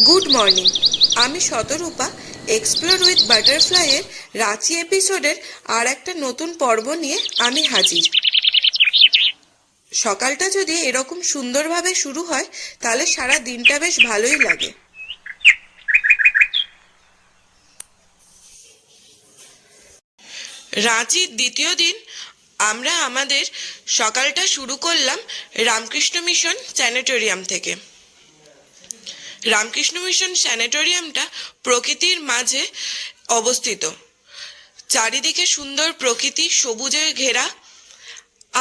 Good morning. আমি শতরূপা explore with বাটারফ্লাইয়ের Ranchi এপিসোডের আর একটা নতুন পর্ব নিয়ে আমি হাজির। সকালটা যদি এরকম সুন্দরভাবে শুরু হয় তাহলে সারা দিনটা বেশ ভালোই লাগে। রাঁচির দ্বিতীয় দিন আমরা আমাদের সকালটা শুরু করলাম রামকৃষ্ণ মিশন স্যানিটোরিয়াম থেকে। রামকৃষ্ণ মিশন স্যানিটোরিয়ামটা প্রকৃতির মাঝে অবস্থিত। চারিদিকে সুন্দর প্রকৃতি, সবুজে ঘেরা,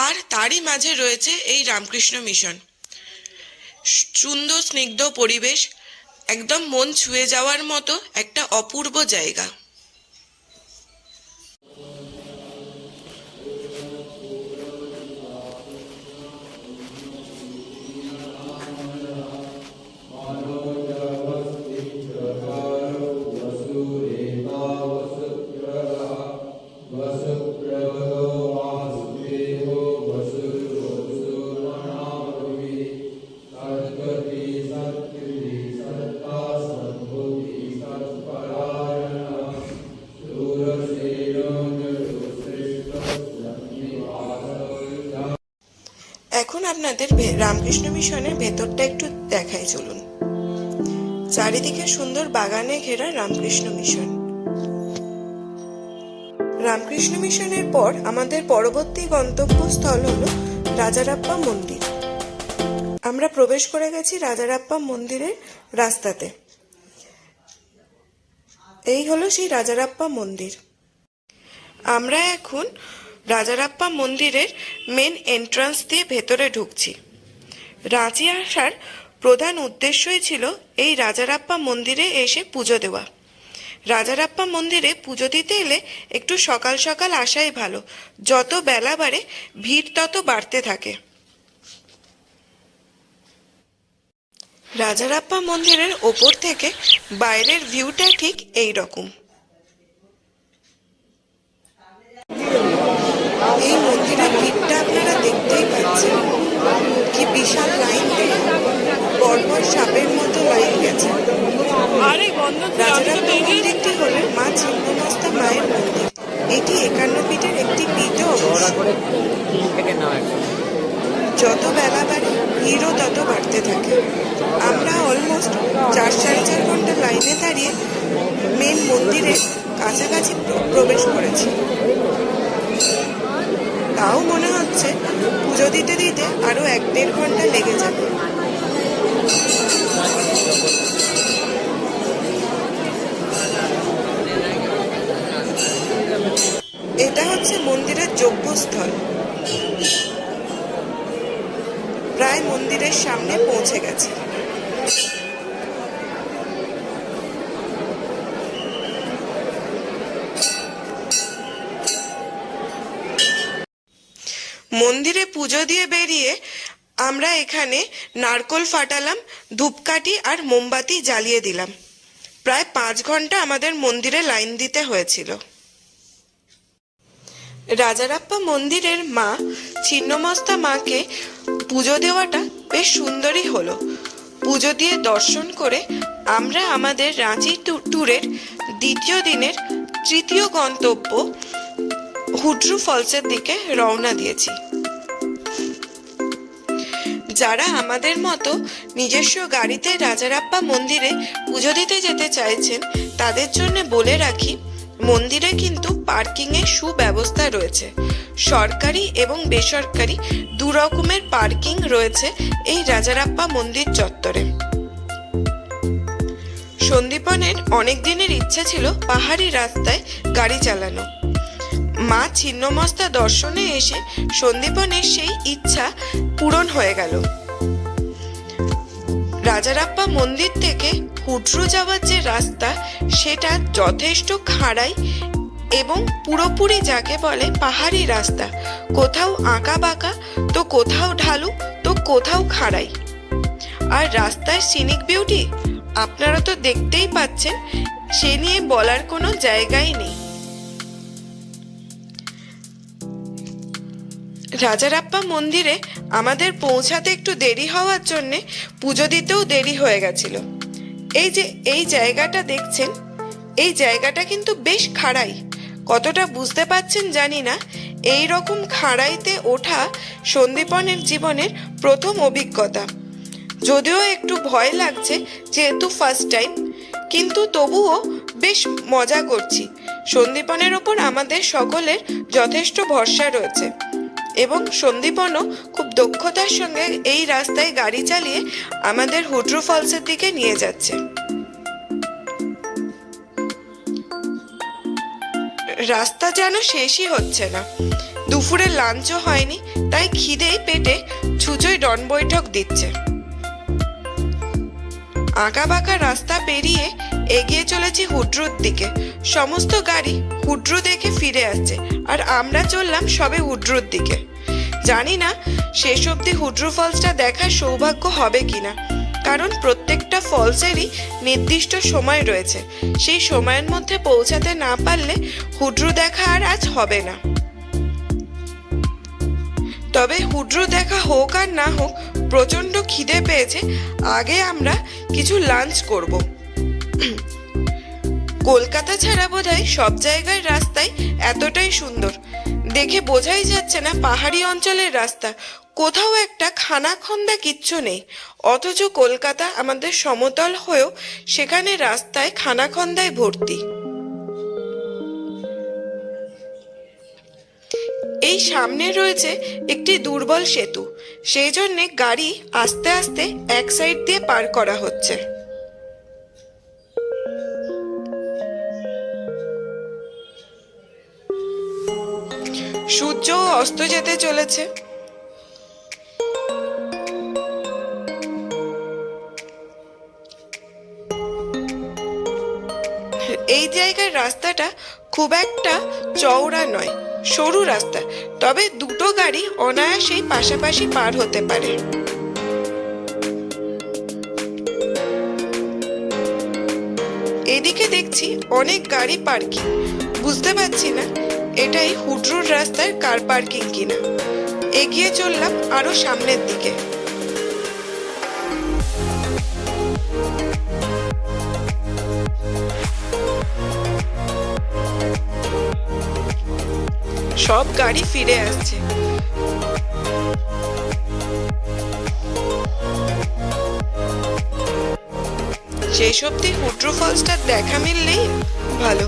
আর তারই মাঝে রয়েছে এই রামকৃষ্ণ মিশন। সুন্দর স্নিগ্ধ পরিবেশ, একদম মন ছুঁয়ে যাওয়ার মতো একটা অপূর্ব জায়গা। এখন আপনাদের রামকৃষ্ণ মিশনের ভেতরটা একটু দেখাই, চলুন। চারিদিকে সুন্দর বাগানে ঘেরা রামকৃষ্ণ মিশন। রামকৃষ্ণ মিশনের পর আমাদের পরবর্তী গন্তব্যস্থল হলো রাজারাপ্পা মন্দির। আমরা প্রবেশ করে গেছি রাজারাপ্পা মন্দিরের রাস্তাতে। এই হলো সেই রাজারাপ্পা মন্দির। আমরা এখন রাজারাপ্পা মন্দিরের মেন এন্ট্রান্স দিয়ে ভেতরে ঢুকছি। রাঁচি আসার প্রধান উদ্দেশ্যই ছিল এই রাজারাপ্পা মন্দিরে এসে পুজো দেওয়া। রাজারাপ্পা মন্দিরে পুজো দিতে এলে একটু সকাল সকাল আসাই ভালো, যত বেলা বাড়ে ভিড় তত বাড়তে থাকে। রাজারাপ্পা মন্দিরের ওপর থেকে বাইরের ভিউটা ঠিক এই রকম। এই মন্দিরের ভিড়টা আপনারা দেখতেই পাচ্ছেন, কি বিশাল লাইন, বড় সাপের মতো লাইন গেছে। রাজারাপ্পা মন্দিরটি হল মা ছিন্নমস্তা মায়ের মন্দির। এটি 51 ফিটের একটি পীঠও অবশ্য। যত বেলা বাড়ে ভিড়ও তত বাড়তে থাকে। আমরা অলমোস্ট 4-4.5 ঘন্টা লাইনে দাঁড়িয়ে মেন মন্দিরের কাছাকাছি প্রবেশ করেছি। তাও মনে হচ্ছে পুজো দিতে দিতে আরো 1-1.5 ঘন্টা লেগে যাবে। এটা হচ্ছে মন্দিরের যজ্ঞস্থল। প্রায় মন্দিরের সামনে পৌঁছে গেছে। মন্দিরে পুজো দিয়ে বেরিয়ে আমরা এখানে নারকোল ফাটালাম, ধূপকাঠি আর মোমবাতি জ্বালিয়ে দিলাম। প্রায় 5 ঘন্টা আমাদের মন্দিরে লাইন দিতে হয়েছিল। রাজারাপ্পা মন্দিরের মা ছিন্নমস্তা মাকে পুজো দেওয়াটা বেশ সুন্দরই হলো। পুজো দিয়ে দর্শন করে আমরা আমাদের রাঁচি ট্যুরের দ্বিতীয় দিনের তৃতীয় গন্তব্য হুড্রু ফলসের দিকে রওনা দিয়েছি। যারা আমাদের মতো নিজস্ব গাড়িতে রাজারাপ্পা মন্দিরে পুজো দিতে যেতে চাইছেন তাদের জন্য বলে রাখি, মন্দিরে কিন্তু পার্কিংয়ের সুব্যবস্থা রয়েছে। সরকারি এবং বেসরকারি 2 রকমের পার্কিং রয়েছে এই রাজারাপ্পা মন্দির চত্বরে। সন্দীপনের অনেক দিনের ইচ্ছে ছিল পাহাড়ি রাস্তায় গাড়ি চালানো। মা ছিন্নমস্তা দর্শনে এসে সন্দীপনের সেই ইচ্ছা পূরণ হয়ে গেল। রাজারাপ্পা মন্দির থেকে হুড্রু যাওয়ার যে রাস্তা, সেটা যথেষ্ট খাড়াই এবং পুরোপুরি যাকে বলে পাহাড়ি রাস্তা। কোথাও আঁকা বাঁকা, তো কোথাও ঢালু, তো কোথাও খাড়াই। আর রাস্তার সিনিক বিউটি আপনারা তো দেখতেই পাচ্ছেন, সে নিয়ে বলার কোনো জায়গাই নেই। রাজারাপ্পা মন্দিরে আমাদের পৌঁছাতে একটু দেরি হওয়ার জন্যে পুজো দিতেও দেরি হয়ে গেছিল। এই যে এই জায়গাটা দেখছেন, এই জায়গাটা কিন্তু বেশ খাড়াই। কতটা বুঝতে পারছেন জানি না। এই রকম খাড়াইতে ওঠা সন্দীপনের জীবনের প্রথম অভিজ্ঞতা। যদিও একটু ভয় লাগছে যেহেতু ফার্স্ট টাইম, কিন্তু তবুও বেশ মজা করছি। সন্দীপনের ওপর আমাদের সকলের যথেষ্ট ভরসা রয়েছে এবং সন্দীপনও খুব দক্ষতার সঙ্গে এই রাস্তায় গাড়ি চালিয়ে আমাদের হুড্রু ফলসের দিকে নিয়ে যাচ্ছে। রাস্তা যেন শেষই হচ্ছে না। দুপুরের লাঞ্চও হয়নি, তাই খিদেই পেটে ছুঁচোয় ডন বৈঠক দিচ্ছে। আঁকা বাঁকা রাস্তা পেরিয়ে এগিয়ে চলেছি হুড্রুর দিকে। সমস্ত গাড়ি হুড্রু দেখে ফিরে আসছে, আর আমরা চললাম সবে হুড্রুর দিকে। জানি না শেষ অবধি হুড্রু ফলসটা দেখার সৌভাগ্য হবে কিনা, কারণ প্রত্যেকটা ফলসেরই নির্দিষ্ট সময় রয়েছে। সেই সময়ের মধ্যে পৌঁছাতে না পারলে হুড্রু দেখা আর আজ হবে না। তবে হুড্রু দেখা হোক আর না হোক, প্রচন্ড খিদে পেয়েছে। আগে আমরা কিছু লাঞ্চ করব। কলকাতা ছাড়া বোধহয় সব জায়গার রাস্তাই এতটাই সুন্দর। দেখে বোঝাই যাচ্ছে না পাহাড়ি অঞ্চলের রাস্তা। কোথাও একটা খানাখন্দা কিচ্ছু নেই, অথচ কলকাতা আমাদের সমতল হয়েও সেখানে রাস্তায় খানাখন্দায় ভর্তি। এই সামনে রয়েছে একটি দুর্বল সেতু, সেই জন্যে গাড়ি আস্তে আস্তে এক সাইড দিয়ে পার করা হচ্ছে। সূর্য অস্ত যেতে চলেছে। এই জায়গার রাস্তাটা খুব একটা চওড়া নয়, সরু রাস্তা, তবে দুটো গাড়ি অনায়াসেই পাশাপাশি পার হতে পারে। এদিকে দেখছি অনেক গাড়ি পার্কিং। বুঝতে পারছি না এটাই হুড্রুর রাস্তার কার পার্কিং কিনা। এগিয়ে চললাম আরো সামনের দিকে। সব গাড়ি ফিরে আসছে। শেষ অব্দি হুড্রু ফলসটার দেখা মিললেই ভালো।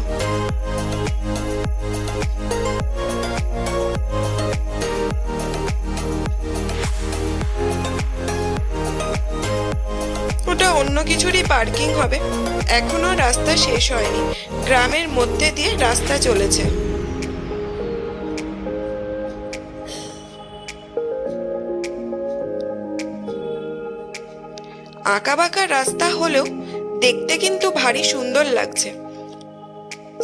ওটা অন্য কিছুরই পার্কিং হবে। এখনো রাস্তা শেষ হয়নি, গ্রামের মধ্যে দিয়ে রাস্তা চলেছে। আঁকাবাঁকা রাস্তা হলেও দেখতে কিন্তু ভারী সুন্দর লাগছে।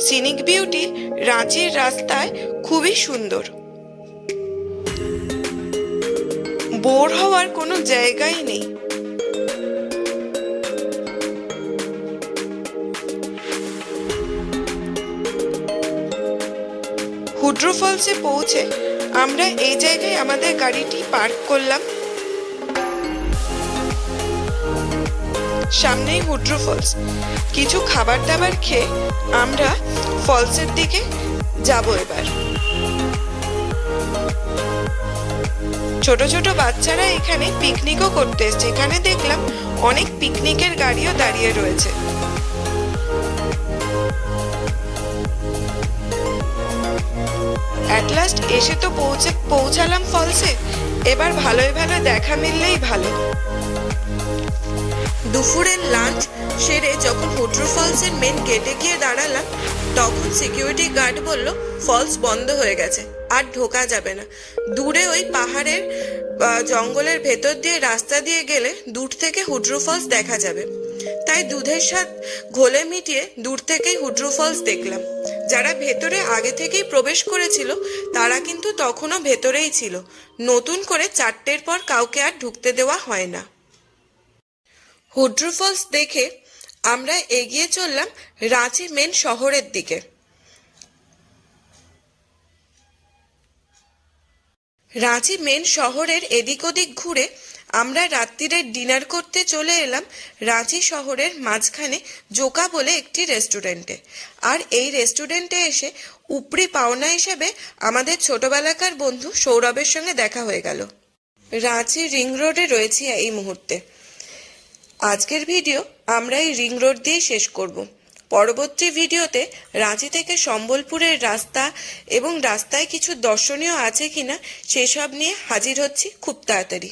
সিনিক বিউটি রাঁচির রাস্তায় খুবই সুন্দর। বোর হওয়ার কোনো জায়গাই নেই। হুড্রু ফলসে পৌঁছে আমরা এই জায়গায় আমাদের গাড়িটি পার্ক করলাম। সামনেই হুড্রু ফলস। কিছু খাবার দাবার খেয়ে আমরা ফলসের দিকে যাব এবার। ছোট ছোট বাচ্চারা এখানে পিকনিকও করতে এসছে। এখানে দেখলাম অনেক পিকনিকের গাড়িও দাঁড়িয়ে রয়েছে। অ্যাট লাস্ট এসে তো পৌঁছালাম ফলসে। এবার ভালোই ভালো দেখা মিললেই ভালো। দুপুরের লাঞ্চ সেরে যখন হুড্রু ফলসের মেন গেটে গিয়ে দাঁড়ালাম, তখন সিকিউরিটি গার্ড বলল ফলস বন্ধ হয়ে গেছে, আর ঢোকা যাবে না। দূরে ওই পাহাড়ের জঙ্গলের ভেতর দিয়ে রাস্তা দিয়ে গেলে দূর থেকে হুড্রু ফলস দেখা যাবে। তাই দুধের স্বাদ ঘোলে মিটিয়ে দূর থেকেই হুড্রু ফলস দেখলাম। যারা ভেতরে আগে থেকেই প্রবেশ করেছিল তারা কিন্তু তখনও ভেতরেই ছিল। নতুন করে 4টের পর কাউকে আর ঢুকতে দেওয়া হয় না। হুড্রু ফলস দেখে আমরা এগিয়ে চললাম রাঁচি মেন শহরের দিকে। রাঁচি মেন শহরের এদিক ওদিক ঘুরে আমরা রাত্রিরে ডিনার করতে চলে এলাম রাঁচি শহরের মাঝখানে জোকা বলে একটি রেস্টুরেন্টে। আর এই রেস্টুরেন্টে এসে উপরি পাওনা হিসেবে আমাদের ছোটবেলাকার বন্ধু সৌরভের সঙ্গে দেখা হয়ে গেল। রাঁচি রিং রোডে রয়েছি এই মুহূর্তে। আজকের ভিডিও আমরা এই রিং রোড দিয়ে শেষ করব। পরবর্তী ভিডিওতে রাঁচি থেকে সম্বলপুরের রাস্তা এবং রাস্তায় কিছু দর্শনীয় আছে কিনা সেসব নিয়ে হাজির হচ্ছি খুব তাড়াতাড়ি।